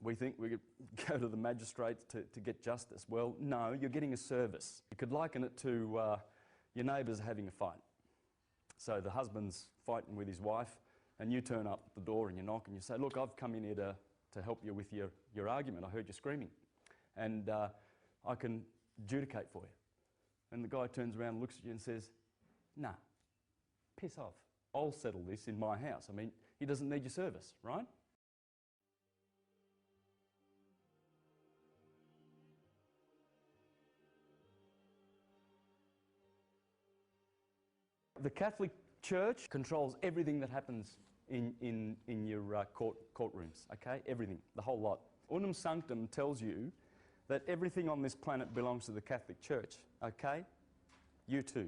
We think we could go to the magistrates to get justice. Well, no, you're getting a service. You could liken it to your neighbours having a fight. So the husband's fighting with his wife, and you turn up at the door and you knock and you say, look, I've come in here to help you with your argument. I heard you screaming, and I can adjudicate for you. And the guy turns around and looks at you and says, nah, piss off. I'll settle this in my house. I mean, he doesn't need your service, right? The Catholic Church controls everything that happens in your courtrooms, okay? Everything, the whole lot. Unum Sanctum tells you that everything on this planet belongs to the Catholic Church, okay? You too.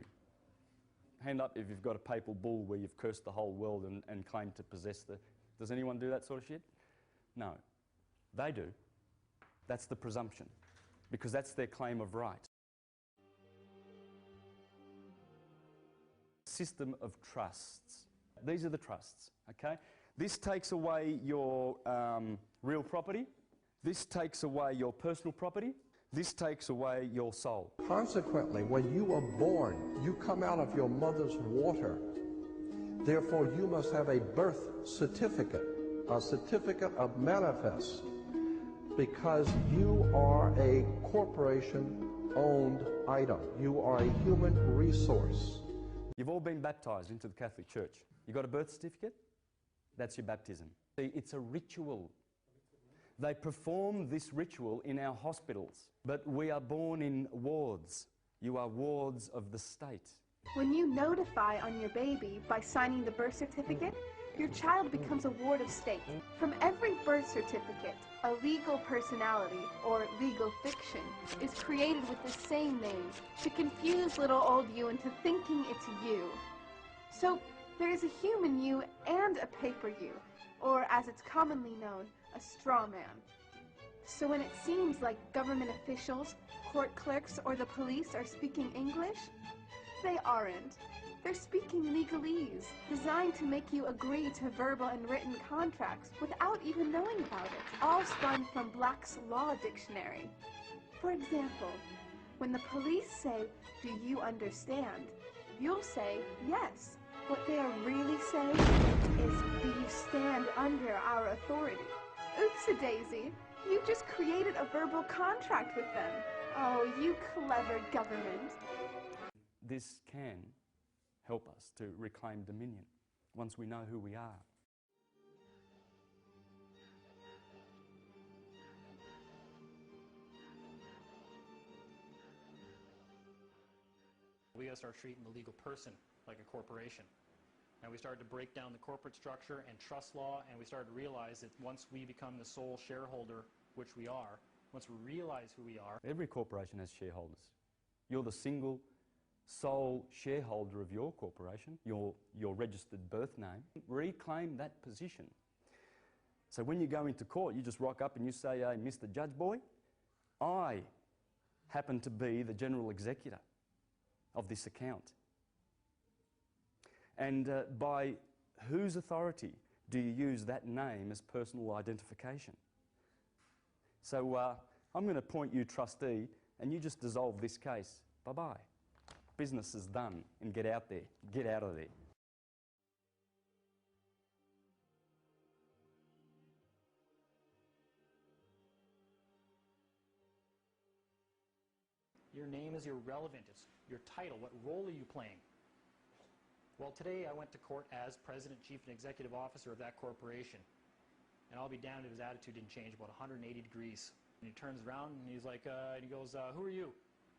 Hand up if you've got a papal bull where you've cursed the whole world and claimed to possess the... Does anyone do that sort of shit? No. They do. That's the presumption, because that's their claim of right. System of trusts. These are the trusts, okay? This takes away your real property. This takes away your personal property. This takes away your soul. Consequently, when you are born, you come out of your mother's water. Therefore, you must have a birth certificate, a certificate of manifest, because you are a corporation-owned item. You are a human resource. You've all been baptised into the Catholic Church. You got a birth certificate? That's your baptism. See, it's a ritual. They perform this ritual in our hospitals, but we are born in wards. You are wards of the state. When you notify on your baby by signing the birth certificate, your child becomes a ward of state. From every birth certificate, a legal personality, or legal fiction, is created with the same name to confuse little old you into thinking it's you. So there is a human you and a paper you, or as it's commonly known, a straw man. So when it seems like government officials, court clerks, or the police are speaking English, they aren't. They're speaking legalese, designed to make you agree to verbal and written contracts without even knowing about it, all spun from Black's Law Dictionary. For example, when the police say, "Do you understand?" you'll say, "Yes." What they are really saying is, "Do you stand under our authority?" Oops-a-daisy, you just created a verbal contract with them. Oh, you clever government. This can help us to reclaim dominion once we know who we are. We gotta start treating the legal person like a corporation. And we started to break down the corporate structure and trust law, and we started to realize that once we become the sole shareholder, which we are, once we realize who we are... Every corporation has shareholders. You're the single sole shareholder of your corporation, your registered birth name. Reclaim that position. So when you go into court, you just rock up and you say, "Hey, Mr. Judge Boy, I happen to be the general executor of this account. And by whose authority do you use that name as personal identification?" So I'm going to appoint you trustee, and you just dissolve this case. Bye-bye. Business is done, and get out there. Get out of there. Your name is irrelevant. It's your title. What role are you playing? Well, today I went to court as President, Chief, and Executive Officer of that corporation. And I'll be damned if his attitude didn't change about 180 degrees. And he turns around and he's like, and he goes, "Who are you?"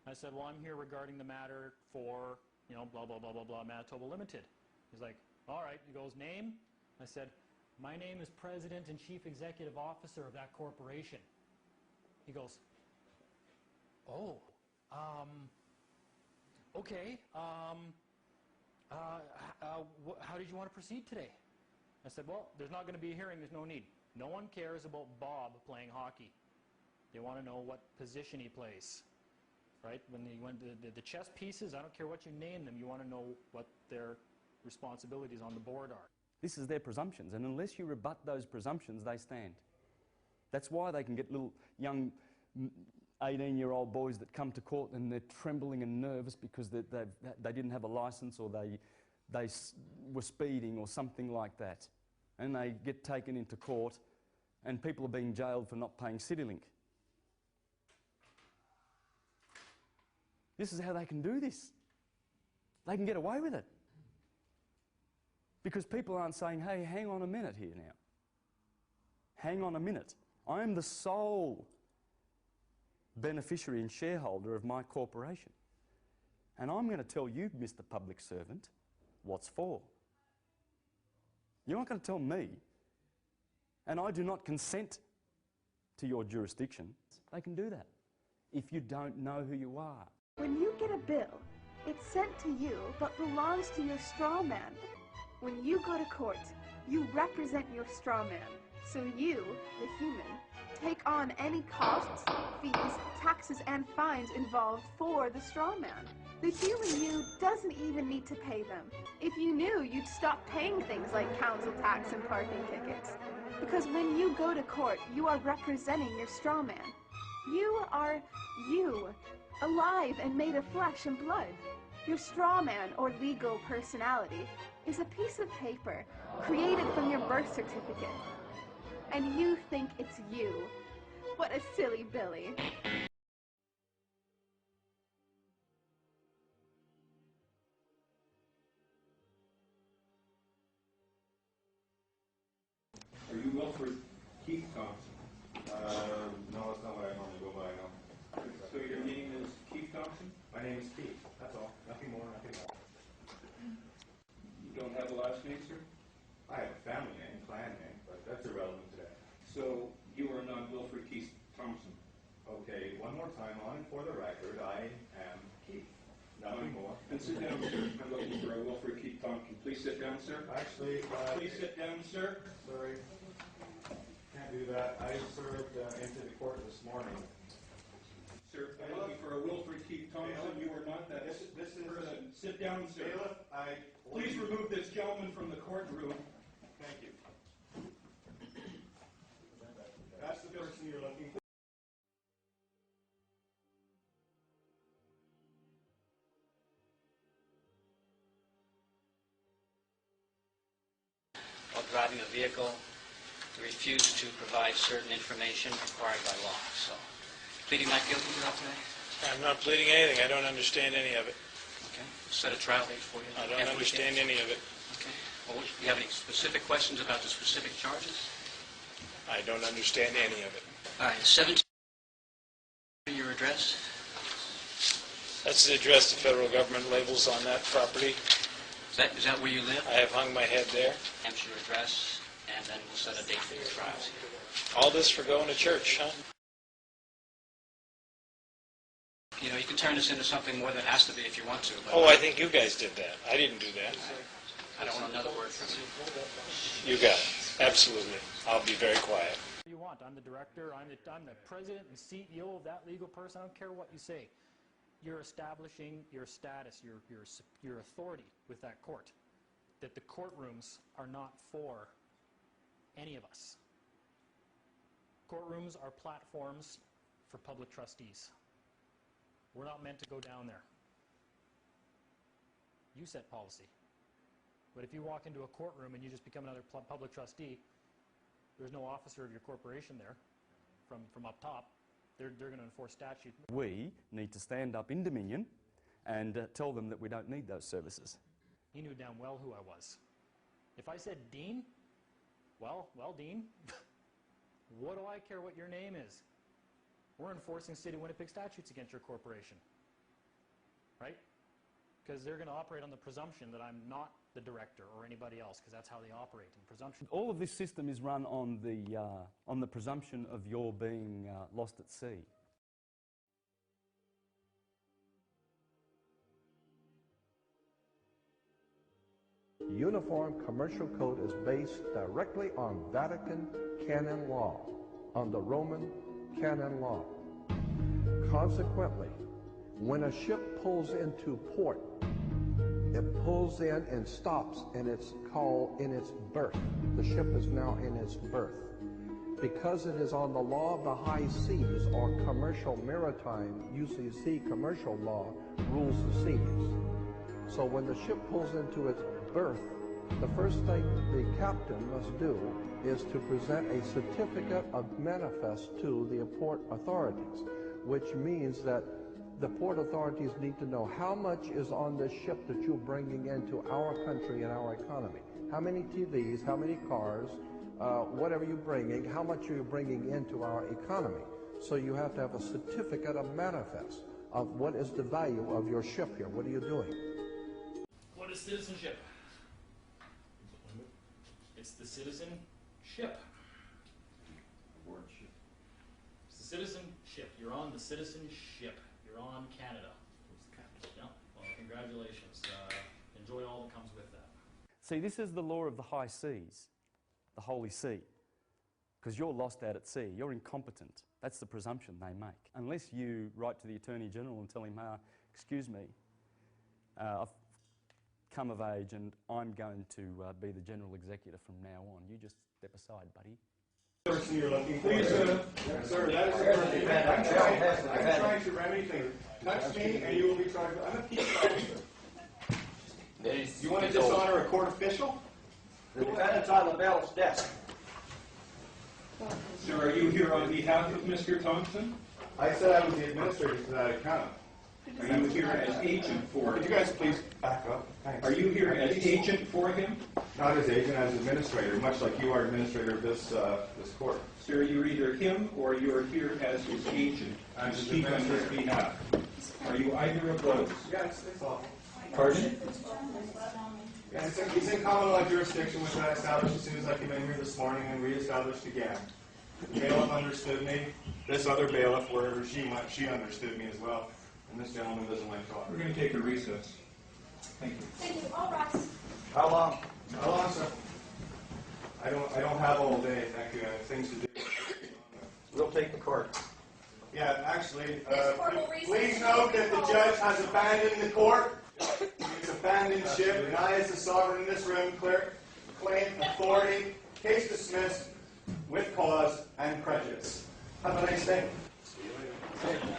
I said, "Well, I'm here regarding the matter for, blah, blah, blah, blah, blah, Manitoba Limited." He's like, "All right." He goes, "Name?" I said, "My name is President and Chief Executive Officer of that corporation." He goes, "Oh, okay, how did you want to proceed today?" I said, "Well, there's not going to be a hearing, there's no need. No one cares about Bob playing hockey. They want to know what position he plays, right? When the chess pieces, I don't care what you name them, you want to know what their responsibilities on the board are." This is their presumptions, and unless you rebut those presumptions, they stand. That's why they can get little young 18-year-old boys that come to court and they're trembling and nervous because they didn't have a license, or they were speeding or something like that. And they get taken into court and people are being jailed for not paying CityLink. This is how they can do this. They can get away with it. Because people aren't saying, hey, hang on a minute here now. Hang on a minute. I am the sole beneficiary and shareholder of my corporation. And I'm going to tell you, Mr. Public Servant, what's for. You're not going to tell me. And I do not consent to your jurisdiction. They can do that if you don't know who you are. When you get a bill, it's sent to you but belongs to your straw man. When you go to court, you represent your straw man. So you, the human, take on any costs, fees, taxes, and fines involved for the straw man. The human you doesn't even need to pay them. If you knew, you'd stop paying things like council tax and parking tickets. Because when you go to court, you are representing your straw man. You are you, alive and made of flesh and blood. Your straw man, or legal personality, is a piece of paper created from your birth certificate. And you think it's you. What a silly Billy. Are you Wilfred Keith Thompson? No, that's not what I normally go by, no. So your name is Keith Thompson? My name is Keith, that's all. Nothing more, nothing less. You don't have a last name, sir? I have a family name, clan name, but that's irrelevant today. So you are not Wilfred Keith Thompson? Okay, one more time on for the record, I am Keith. Nothing more. And sit down, sir. I'm looking for a Wilfred Keith Thompson. Please sit down, sir. Actually, Please sit down, sir. sorry, can't do that. I served into the court this morning. Sir, I'm looking for a Wilfred Keith Thompson. You are not that This is person. Sit down, sir. Bailiff, Please remove this gentleman from the courtroom. Thank you. That's the person you're looking for. While driving a vehicle, refuse to provide certain information required by law. So, pleading not guilty to that today? I'm not pleading anything. I don't understand any of it. Okay. Set a trial date for you. I don't understand any of it. Okay. Well, do you have any specific questions about the specific charges? I don't understand any of it. All right. 17. Your address? That's the address the federal government labels on that property. Is that where you live? I have hung my head there. Hampshire address, and then we'll set a date for your trials here. All this for going to church, huh? You know, you can turn this into something more than it has to be if you want to. But Oh, I think you guys did that. I didn't do that. I don't want another word from you. You got it. Absolutely. I'll be very quiet. What do you want? I'm the director, I'm the president and CEO of that legal person. I don't care what you say. You're establishing your status, your authority with that court. That the courtrooms are not for any of us. Courtrooms are platforms for public trustees. We're not meant to go down there. You set policy. But if you walk into a courtroom and you just become another public trustee, there's no officer of your corporation there from up top. They're going to enforce statute. We need to stand up in Dominion and tell them that we don't need those services. He knew damn well who I was. If I said Dean, well, Dean, what do I care what your name is? We're enforcing City of Winnipeg statutes against your corporation, right? Because they're going to operate on the presumption that I'm not the director or anybody else, because that's how they operate, in presumption. All of this system is run on the presumption of your being lost at sea. Uniform Commercial Code is based directly on Vatican canon law, on the Roman canon law. Consequently, when a ship pulls into port, it pulls in and stops, and it's called in its berth. The ship is now in its berth. because it is on the law of the high seas, or commercial maritime, UCC commercial law, rules the seas. So when the ship pulls into its berth, the first thing the captain must do is to present a certificate of manifest to the port authorities, which means that the port authorities need to know how much is on this ship that you're bringing into our country and our economy. How many TVs, how many cars, whatever you're bringing, how much are you bringing into our economy? So you have to have a certificate of manifest of what is the value of your ship here. What are you doing? What is citizenship? It's the citizenship. It's the citizenship. You're on the citizenship. You're on Canada. Yeah. Well, congratulations. Enjoy all that comes with that. See, this is the law of the high seas, the Holy See, because you're lost out at sea. You're incompetent. That's the presumption they make. Unless you write to the Attorney General and tell him, excuse me, I've come of age and I'm going to be the General Executive from now on. You just step aside, buddy. Person you're looking for. Please, sir, that is a person. I'm trying to remedy things. Touch me and you will be charged. I'm a peace officer. You want to dishonor a court official? The defendant's on the bailiff's desk. Sir, are you here on behalf of Mr. Thompson? I said I was the administrator to that account. Are you here as agent for Could you him? guys please back up? Thanks. Are you here as agent for him? Not as agent, as administrator, much like you are administrator of this court. Sir, you're either him or you're here as his agent I'm to his speak on his administrator. behalf. Are you either of those? Yes, it's awful. Pardon? Yeah, he's in common law jurisdiction, which I established as soon as I came in here this morning and reestablished again. The bailiff understood me. This other bailiff, wherever she went, she understood me as well. And this gentleman doesn't like talking. We're going to take a recess. Thank you. Thank you. All rise. How long? How long, sir? I don't have all day. Thank you. I have things to do. We'll take the court. Yeah, actually, court will recess. please note that the judge has abandoned the court. He's abandoned ship, and I, as the sovereign in this room, claim authority. Case dismissed with cause and prejudice. Have a nice day. See you later.